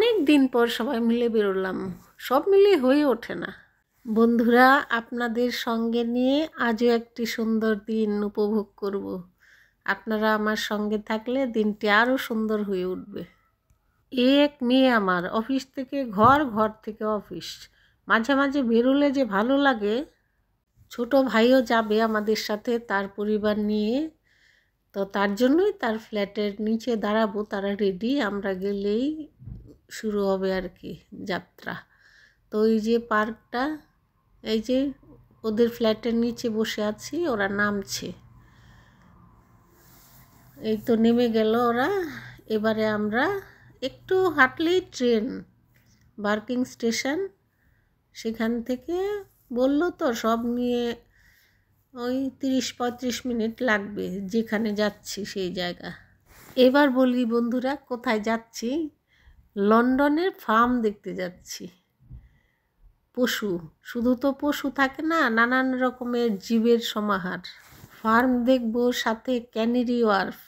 অনেক দিন পর সবাই মিলে বেরোলাম, সব মিলে হয়ে ওঠে না। বন্ধুরা, আপনাদের সঙ্গে নিয়ে আজও একটি সুন্দর দিন উপভোগ করব। আপনারা আমার সঙ্গে থাকলে দিনটি আরও সুন্দর হয়ে উঠবে। এক মেয়ে আমার, অফিস থেকে ঘর, ঘর থেকে অফিস, মাঝে মাঝে বেরোলে যে ভালো লাগে। ছোট ভাইও যাবে আমাদের সাথে, তার পরিবার নিয়ে। তো তার জন্যই তার ফ্ল্যাটের নিচে দাঁড়াবো, তারা রেডি, আমরা গেলেই শুরু হবে আর কি যাত্রা। তো এই যে পার্কটা, এই যে ওদের ফ্ল্যাটের নিচে বসে আছি, ওরা নামছে, এই তো নেমে গেল ওরা। এবারে আমরা একটু হাঁটলেই ট্রেন, বার্কিং স্টেশন, সেখান থেকে বললো তো সব নিয়ে ওই 30-35 মিনিট লাগবে যেখানে যাচ্ছি সেই জায়গা। এবার বলি বন্ধুরা, কোথায় যাচ্ছি? লন্ডনের ফার্ম দেখতে যাচ্ছি। পশু, শুধু তো পশু থাকে না, নানান রকমের জীবের সমাহার। ফার্ম দেখব, সাথে ক্যানারি ওয়ার্ফ,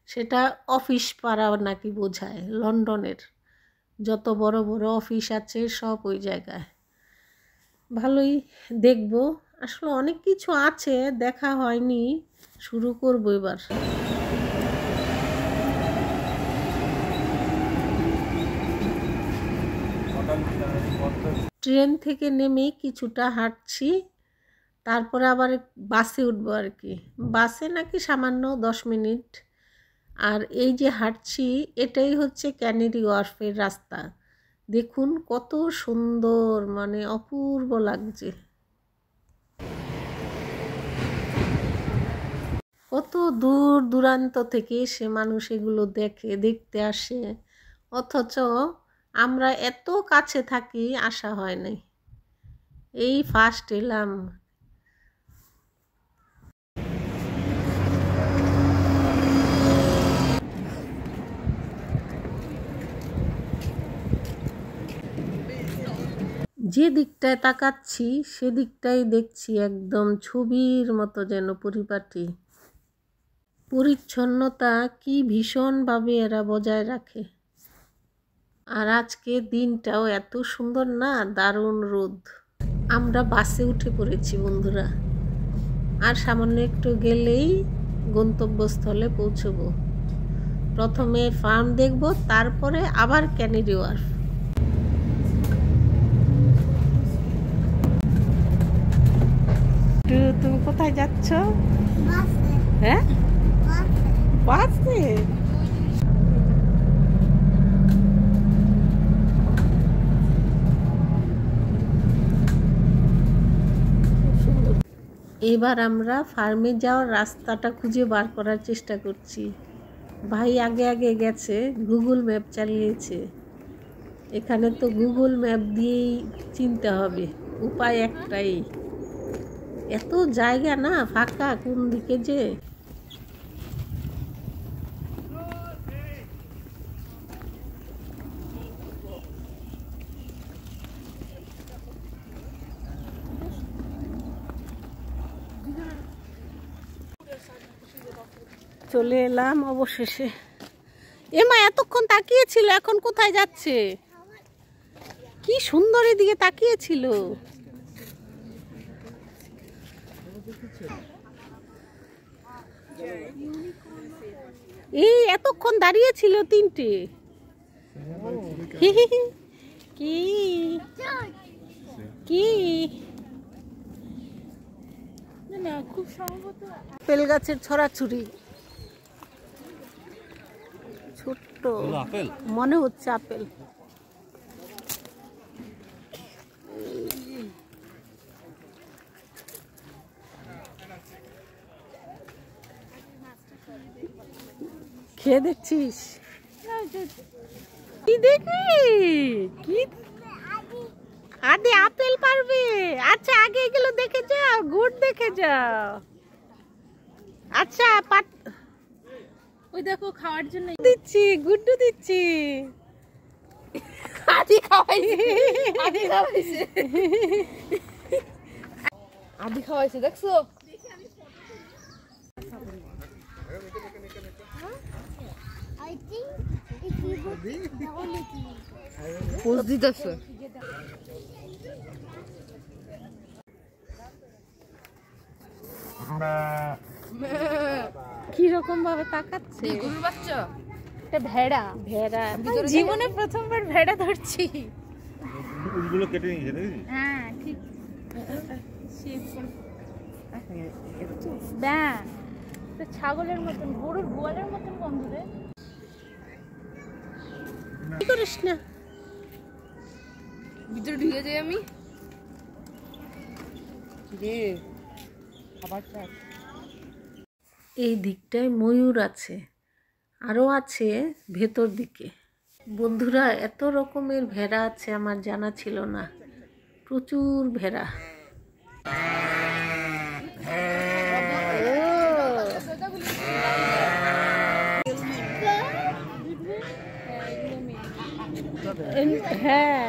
সেটা অফিস পাড়া নাকি বোঝায়। লন্ডনের যত বড় বড় অফিস আছে সব ওই জায়গায়। ভালোই দেখব, আসলে অনেক কিছু আছে দেখা হয়নি, শুরু করবো এবার। ট্রেন থেকে নেমে কিছুটা হাঁটছি, তারপরে আবার বাসে উঠবো আর কি। বাসে নাকি সামান্য 10 মিনিট। আর এই যে হাঁটছি, এটাই হচ্ছে ক্যানারি ওয়ার্ফের রাস্তা। দেখুন কত সুন্দর, মানে অপূর্ব লাগছে। কত দূর দূরান্ত থেকে সে মানুষ এগুলো দেখতে আসে, অথচ আমরা এত কাছে থাকি, আসা হয় নাই। এই ফার্স্ট এলাম। যে দিকটায় তাকাচ্ছি সেদিকটাই দেখছি একদম ছবির মতো, যেন পরিপাটি। পরিচ্ছন্নতা কি ভীষণভাবে এরা বজায় রাখে। আর আজকে দিনটাও এত সুন্দর না, দারুণ রোদ। আমরা বাসে উঠে পড়েছি বন্ধুরা, আর সামান্য একটু গেলেই গন্তব্যস্থলে পৌঁছবো। প্রথমে ফার্ম দেখব, তারপরে আবার ক্যানারি ওয়ার্ফ। তুমি কোথায় যাচ্ছ? হ্যাঁ, বাসে। এবার আমরা ফার্মে যাওয়ার রাস্তাটা খুঁজে বার করার চেষ্টা করছি। ভাই আগে আগে গেছে, গুগল ম্যাপ চালিয়েছে। এখানে তো গুগল ম্যাপ দিয়েই চিনতে হবে, উপায় একটাই। এত জায়গা না ফাঁকা, কোন দিকে যে। চলে এলাম অবশেষে। এমা এতক্ষণ তাকিয়েছিল, এখন কোথায় যাচ্ছে? কি সুন্দর এদিকে তাকিয়েছিল। এই এতক্ষণ দাঁড়িয়ে ছিল তিনটে। কি কি খুব সম্ভবত আপেল গাছের ছড়াছড়ি। ছোট্ট মনে হচ্ছে আপেল। খেয়ে দেখছিস? কি দেখবি? কি আদি আপেল পারবে? আচ্ছা আগে এগুলো দেখে যাও, গুড় দেখে যাও। আচ্ছা ওই দেখো খাওয়ার জন্য দিচ্ছি, গুড্ডু দিচ্ছি। আদি খাওয়াইছে, আদি খাওয়াইছে, দেখছো? I think if we would the only thing pose দিতেছে। কিরকম ভাবে তাকাচ্ছে, গরুর বাচ্চা, একটা ভেড়া। ভেড়া জীবনে প্রথমবার ভেড়া ধরছি। উলগুলো কেটে নিয়েছে নাকি? হ্যাঁ ঠিক। ব্যাঁ, ছাগলের মতন, গরুর গোয়ালের মতন গন্ধ রে। কি করিস না, ভিতরে ঢুকে যাই আমি। এই দিকটায় ময়ূর আছে, আরও আছে ভেতর দিকে। বন্ধুরা, এত রকমের ভেড়া আছে আমার জানা ছিল না, প্রচুর ভেড়া। হ্যাঁ,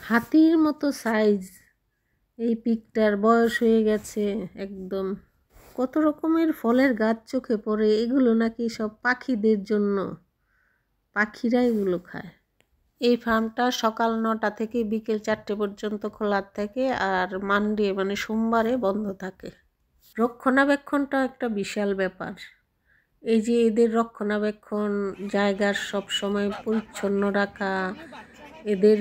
হাতির মতো সাইজ। এই পিকটার বয়স হয়ে গেছে একদম। কত রকমের ফলের গাছ চোখে পড়ে, এগুলো নাকি সব পাখিদের জন্য, পাখিরা এগুলো খায়। এই ফার্মটা সকাল 9টা থেকে বিকেল 4টে পর্যন্ত খোলা থাকে, আর মানডে মানে সোমবারে বন্ধ থাকে। রক্ষণাবেক্ষণটা একটা বিশাল ব্যাপার। এই যে এদের রক্ষণাবেক্ষণ, জায়গার সব সময় পরিচ্ছন্ন রাখা, এদের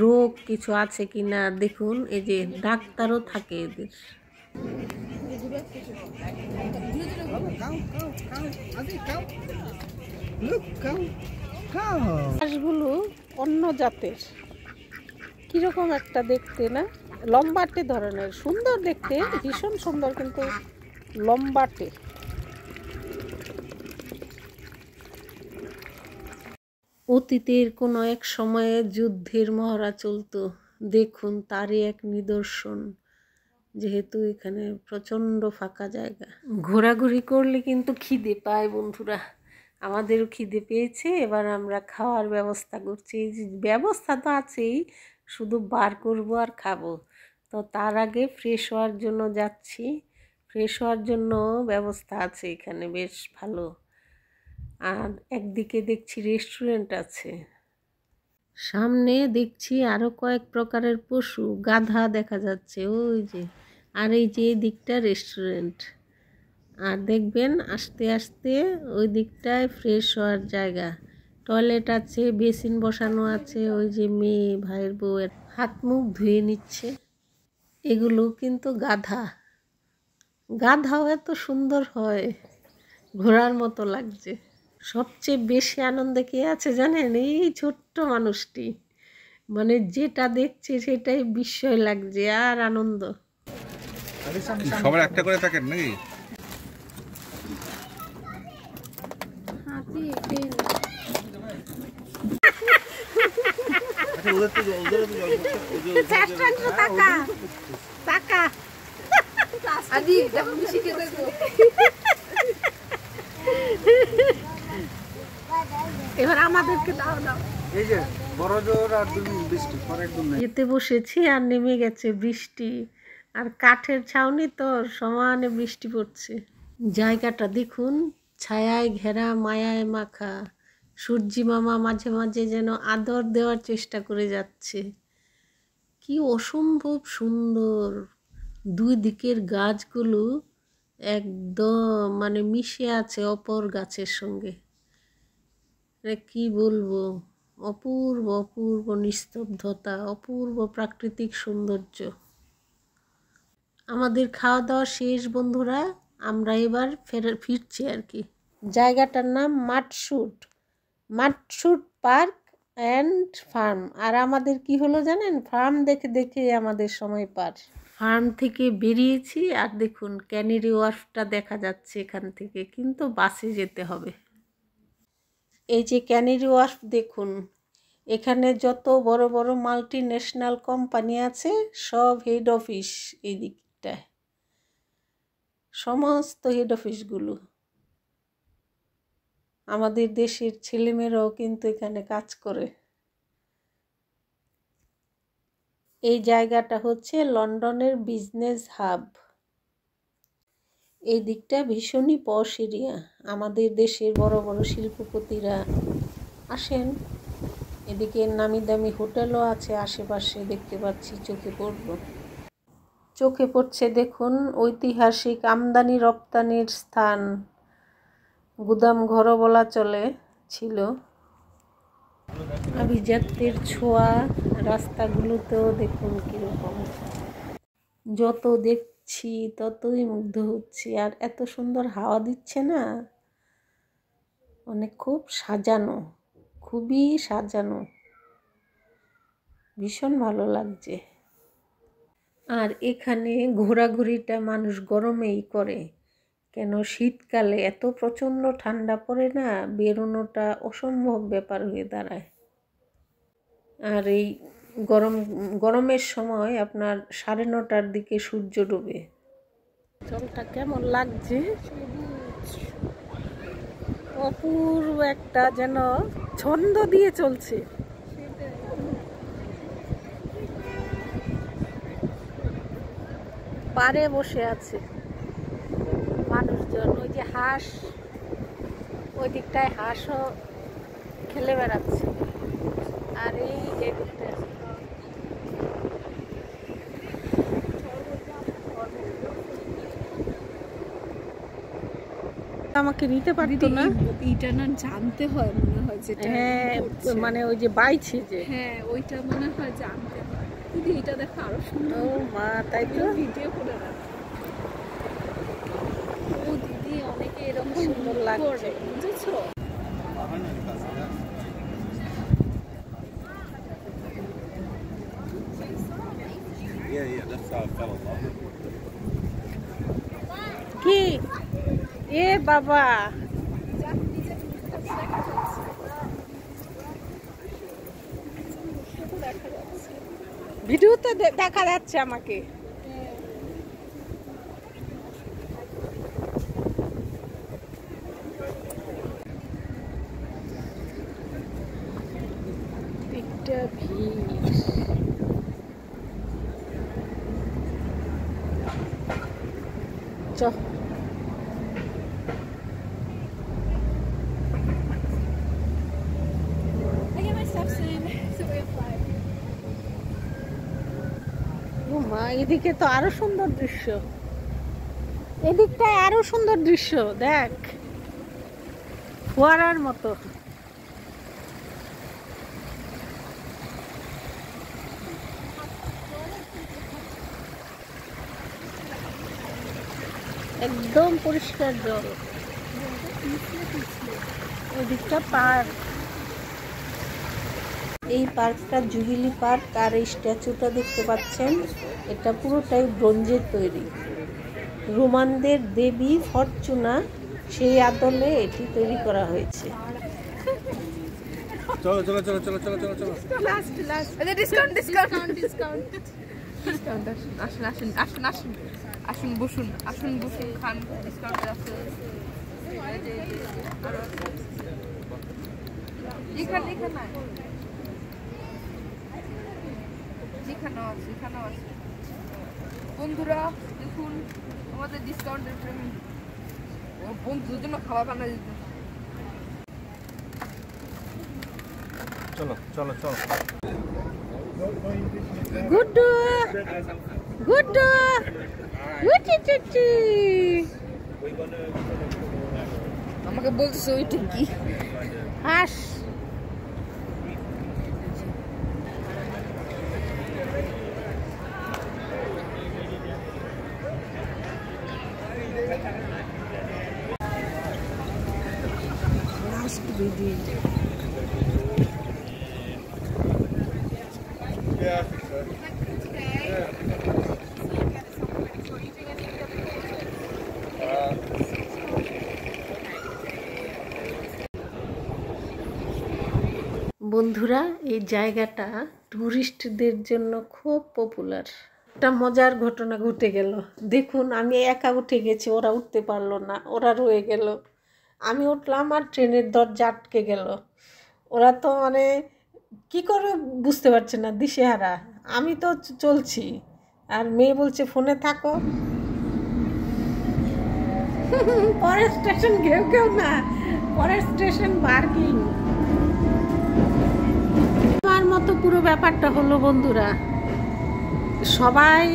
রোগ কিছু আছে কিনা দেখুন, এই যে ডাক্তারও থাকে এদের। হাঁসগুলো অন্য জাতের, কিরকম একটা দেখতে না, লম্বাটে ধরনের, সুন্দর দেখতে, ভীষণ সুন্দর, কিন্তু লম্বাটে। অতীতের কোনো এক সময়ে যুদ্ধের মহড়া চলতো, দেখুন তারই এক নিদর্শন। যেহেতু এখানে প্রচণ্ড ফাঁকা জায়গা, ঘোরাঘুরি করলে কিন্তু খিদে পায় বন্ধুরা। আমাদেরও খিদে পেয়েছে, এবার আমরা খাওয়ার ব্যবস্থা করছি। এই যে ব্যবস্থা তো আছেই, শুধু বার করবো আর খাবো। তো তার আগে ফ্রেশ হওয়ার জন্য যাচ্ছি। ফ্রেশ হওয়ার জন্য ব্যবস্থা আছে এখানে বেশ ভালো। আর একদিকে দেখছি রেস্টুরেন্ট আছে, সামনে দেখছি আরও কয়েক প্রকারের পশু, গাধা দেখা যাচ্ছে ওই যে, আর এই যে এই দিকটা রেস্টুরেন্ট। আর দেখবেন আস্তে আস্তে ওই দিকটায় ফ্রেশ হওয়ার জায়গা, টয়লেট আছে, বেসিন বসানো আছে। ওই যে মেয়ে ভাইয়ের বউয়ের হাত মুখ ধুয়ে নিচ্ছে। এগুলো কিন্তু গাধা, গাধাও এত সুন্দর হয়, ঘোড়ার মতো লাগছে। সবচেয়ে বেশি আনন্দে কে আছে জানেন? এই ছোট্ট মানুষটি, মানে যেটা দেখছে সেটাই বিস্ময় লাগছে আর আনন্দ। সবার একটা করে থাকেন নাকি? এবার আমাদেরকে দাও দাও। এই যে বড় জোর আর বৃষ্টি পরে একদম যেতে বসেছি আর নেমে গেছে বৃষ্টি, আর কাঠের ছাউনি তো সমানে বৃষ্টি পড়ছে। জায়গাটা দেখুন, ছায়ায় ঘেরা, মায়ায় মাখা। সূর্যি মামা মাঝে মাঝে যেন আদর দেওয়ার চেষ্টা করে যাচ্ছে। কি অসম্ভব সুন্দর, দুই দিকের গাছগুলো একদম মানে মিশে আছে অপর গাছের সঙ্গে। কি বলবো, অপূর্ব অপূর্ব নিস্তব্ধতা, অপূর্ব প্রাকৃতিক সৌন্দর্য। আমাদের খাওয়া দাওয়া শেষ বন্ধুরা, আমরা এবার ফিরছি আর কি। জায়গাটার নাম মাটশুট, মাটশুট পার্ক অ্যান্ড ফার্ম। আর আমাদের কি হলো জানেন, ফার্ম দেখে দেখে আমাদের সময় পার। ফার্ম থেকে বেরিয়েছি, আর দেখুন ক্যানারি ওয়ার্ফটা দেখা যাচ্ছে এখান থেকে, কিন্তু বাসে যেতে হবে। এই যে ক্যানারি ওয়ার্ফ দেখুন, এখানে যত বড় বড় মাল্টি ন্যাশনাল কোম্পানি আছে সব হেড অফিস এই দিকটায়, সমস্ত হেড অফিসগুলো। আমাদের দেশের ছেলেমেয়েরাও কিন্তু এখানে কাজ করে। এই জায়গাটা হচ্ছে লন্ডনের বিজনেস হাব। এই দিকটা ভীষণই পশ এরিয়া। আমাদের দেশের বড় বড় শিল্পপতিরা আসেন। এদিকে নামি দামি হোটেলও আছে আশেপাশে, দেখতে পাচ্ছি, চোখে পড়ছে দেখুন ঐতিহাসিক আমদানি রপ্তানির স্থান, গুদাম ঘরও বলা চলে ছিল। আভিজাত্যের ছোঁয়া রাস্তাগুলোতেও দেখুন কীরকম। যত দেখছি ততই মুগ্ধ হচ্ছি। আর এত সুন্দর হাওয়া দিচ্ছে না, খুব সাজানো, খুবই সাজানো, ভীষণ ভালো লাগছে। আর এখানে ঘোরাঘুরিটা মানুষ গরমেই করে, কেন শীতকালে এত প্রচণ্ড ঠান্ডা পড়ে না, বেরোনোটা অসম্ভব ব্যাপার হয়ে দাঁড়ায়। আর এই গরমের সময় আপনার 9:30টার দিকে সূর্য ডোবে। জলটা কেমন লাগছে, অপূর্ব একটা যেন ছন্দ দিয়ে চলছে। পাড়ে বসে আছে মানুষজন, ওই যে হাঁস, ওই দিকটায় হাঁসও খেলে বেড়াচ্ছে। আর এই যে দিকটা আমাকে নিতে পারতো না, এইটা না জানতে হয় মনে হয়, যেটা হ্যাঁ মানে ওই যে বাইছে যে, হ্যাঁ ওইটা মনে হয় জানতে হয়। দিদি এটা দেখো আরো সুন্দর। ও মা, তাই তো ভিডিও করে রাখ। ও দিদি অনেকে এরকম সুন্দর লাগছে, বুঝেছো? Yeah, that's how I fell in love. কি এ বাবা, ভিডিওতে দেখা যাচ্ছে আমাকে। একটা ভিড়, চল মা, এদিকে তো আরো সুন্দর দৃশ্য, এদিকটায় আরো সুন্দর দৃশ্য, দেখ ফোয়ারার মতো। একদম পরিষ্কার জল, ওদিকটা পার্ক। এই পার্কটা জুবিলি পার্ক। আর এই স্ট্যাচুটা দেখতে পাচ্ছেন, এটা পুরোটাই ব্রোঞ্জের তৈরি। রোমানদের দেবী ফরচুনা, সেই আদলে এটি তৈরি করা হয়েছে। চলো চলো চলো চলো চলো চলো চলো। Discount discount discount discount. আসুন আসুন আসুন আসুন আসুন বসুন, আসুন বসুন, খান, ডিসকাউন্ট আছে। এখানে এখানে যেখানেও আছে, এখানেও আছে। বন্ধুরা দেখুন আমাদের ডিসকাউন্টের প্রেমী বন্ধুদের জন্য খাবার বানাই দিতে। চলো চলো চলো। গুড্ডু গুড্ডু উচি চুচি, আমাকে বলছে ওইটা কি হাস। Last video. Yeah, I think so. বন্ধুরা, এই জায়গাটা টুরিস্টদের জন্য খুব পপুলার। একটা মজার ঘটনা ঘটে গেল, দেখুন আমি একা উঠে গেছি, ওরা উঠতে পারলো না, ওরা রয়ে গেল। আমি উঠলাম আর ট্রেনের দরজা আটকে গেল। ওরা তো মানে কী করবে বুঝতে পারছে না, দিশেহারা। আমি তো চলছি, আর মেয়ে বলছে ফোনে থাকো। পরের স্টেশন কেউ কেউ না, পরের স্টেশন বার্কিং। আমার মতো পুরো ব্যাপারটা হলো বন্ধুরা, সবাই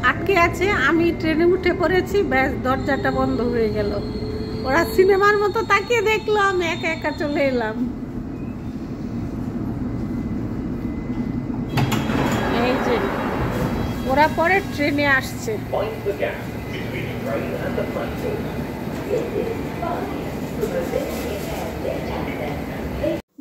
আটকে আছে, আমি ট্রেনে উঠে পড়েছি, ব্যাস দরজাটা বন্ধ হয়ে গেল। ওরা সিনেমার মতো তাকিয়ে দেখলো, আমি একা একা চলে এলাম। এই যে ওরা পরে ট্রেনে আসছে।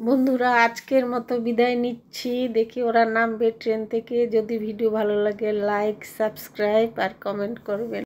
বন্ধুরা আজকের মতো বিদায় নিচ্ছি, দেখি ওরা নামবে ট্রেন থেকে। যদি ভিডিও ভালো লাগে লাইক, সাবস্ক্রাইব আর কমেন্ট করবেন।